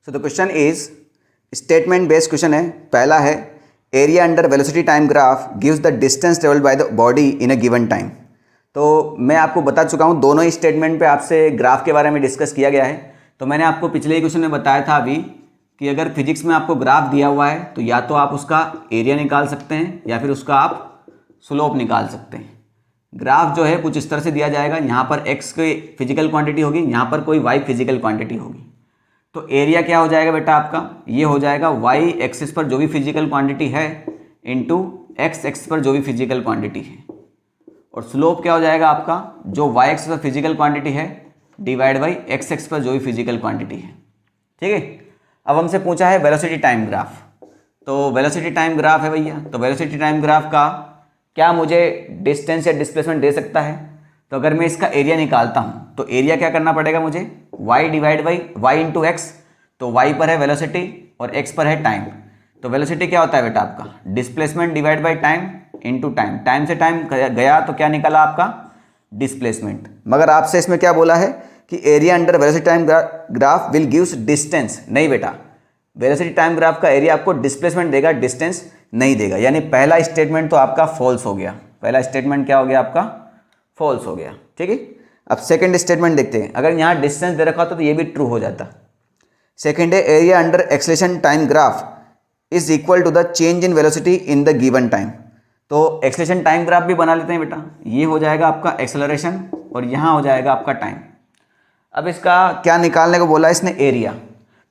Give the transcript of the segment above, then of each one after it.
So the question is statement based question है। पहला है area under velocity time graph gives the distance travelled by the body in a given time. तो मैं आपको बता चुका हूँ, दोनों ही स्टेटमेंट पे आपसे ग्राफ के बारे में डिस्कस किया गया है। तो मैंने आपको पिछले ही क्वेश्चन में बताया था अभी कि अगर फिजिक्स में आपको ग्राफ दिया हुआ है तो या तो आप उसका एरिया निकाल सकते हैं या फिर उसका आप स्लोप निकाल सकते हैं। ग्राफ जो है कुछ इस तरह से दिया जाएगा, यहाँ पर x की फिजिकल क्वांटिटी होगी, यहाँ पर कोई y फिजिकल क्वांटिटी होगी। तो एरिया क्या हो जाएगा बेटा आपका, ये हो जाएगा y एक्सिस पर जो भी फिजिकल क्वांटिटी है इंटू x एक्सिस पर जो भी फिजिकल क्वांटिटी है, और स्लोप क्या हो जाएगा आपका, जो y एक्सिस पर फिजिकल क्वांटिटी है डिवाइड बाई x एक्सिस पर जो भी फिजिकल क्वांटिटी है। ठीक है, अब हमसे पूछा है वेलोसिटी टाइम ग्राफ। तो वेलोसिटी टाइम ग्राफ है भैया, तो वेलोसिटी टाइम ग्राफ का क्या मुझे डिस्टेंस या डिस्प्लेसमेंट दे सकता है। तो अगर मैं इसका एरिया निकालता हूँ तो एरिया क्या करना पड़ेगा मुझे, y divide by Y into X. तो y पर है वेलोसिटी और x पर है टाइम। तो वेलोसिटी क्या होता है बेटा आपका, displacement divide by time into time. Time से टाइम गया तो क्या निकला आपका, डिस्प्लेसमेंट। मगर आपसे इसमें क्या बोला है कि area under velocity time graph will gives distance. नहीं बेटा, वेलोसिटी टाइम ग्राफ का एरिया आपको डिस्प्लेसमेंट देगा, डिस्टेंस नहीं देगा। यानी पहला स्टेटमेंट तो आपका फॉल्स हो गया। पहला स्टेटमेंट क्या हो गया आपका, फॉल्स हो गया। ठीक है, अब सेकंड स्टेटमेंट देखते हैं। अगर यहाँ डिस्टेंस दे रखा होता तो ये भी ट्रू हो जाता। सेकंड है area under acceleration time graph is equal to the change in velocity in the given time. तो एक्सेलरेशन टाइम ग्राफ भी बना लेते हैं बेटा। ये हो जाएगा आपका एक्सेलरेशन और यहाँ हो जाएगा आपका टाइम। अब इसका क्या निकालने को बोला इसने, एरिया।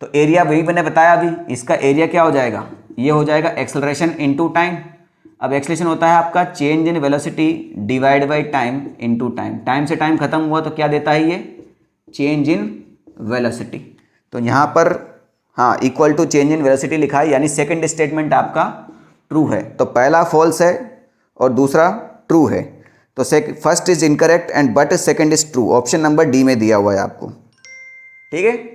तो एरिया वही मैंने बताया अभी, इसका एरिया क्या हो जाएगा, ये हो जाएगा एक्सेलरेशन इनटू टाइम। अब एक्सेलरेशन होता है आपका change in velocity divide by time into time. Time से टाइम खत्म हुआ तो क्या देता है ये, चेंज इन वेलोसिटी। तो यहाँ पर हाँ equal to change in velocity लिखा है, यानी सेकंड स्टेटमेंट आपका ट्रू है। तो पहला फॉल्स है और दूसरा ट्रू है। तो first is incorrect and but second is true. Option number D में दिया हुआ है आपको। ठीक है।